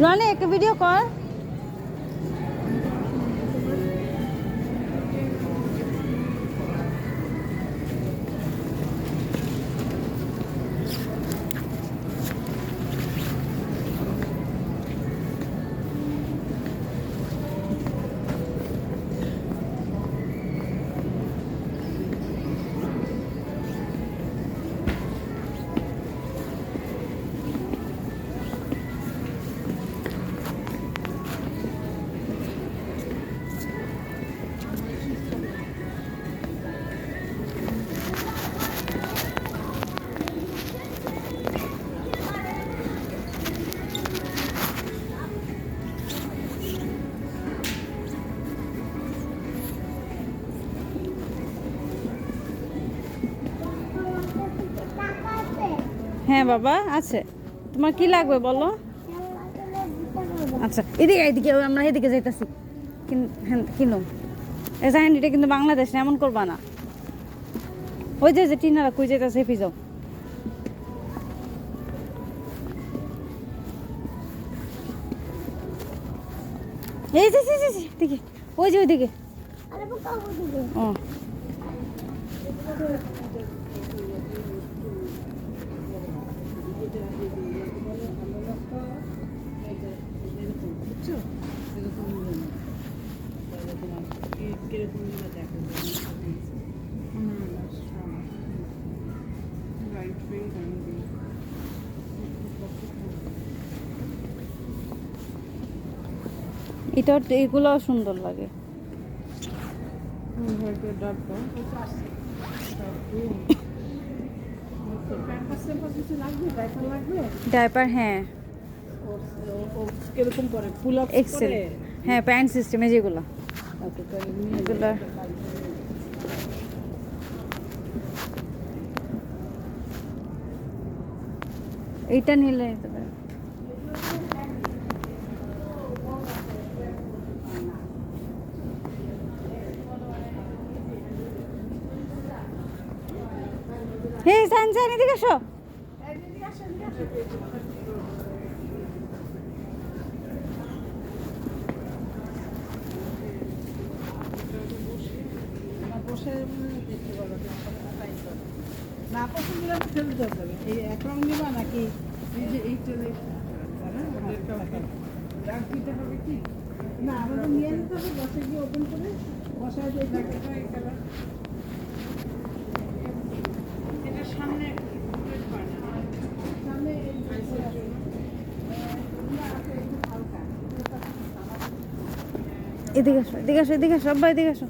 রনি একটা ভিডিও কর। হ্যাঁ বাবা আছে। তোমার কি লাগবে বলো? আচ্ছা এদিকে এদিকে আমরা এদিকে যাইতেছি। কিনো এই জাহানিটা কিন্তু বাংলাদেশ না, এমন করবা না। ওই যে যে টিনারা কই যাইতেছে হেপি যাও। এই যে দেখি ওই যে ওইদিকে। ও এটা এগুলো সুন্দর লাগে। ডাইপার হ্যাঁ কিরকম করে ফুল আপ এক্সেল হ্যাঁ প্যান্ট সিস্টেমে যেগুলো এগুলো এইটা নিলে নিতে পারে। হে সানশাইন এদিকে আসো। না পছন্দ হলে ফেলে দিতে হবে। এই এক রং নিবা নাকি এই যে এইটা দাগ দিতে হবে কি? না আমাদের নিয়ে নিতে হবে, বসে গিয়ে ওপেন করে বসায় দিয়ে জ্যাকেটটা এই কালার এটা সামনে সামনে এদিকে আসো এদিকে আসো এদিকে আসো সবাই এদিকে আসো।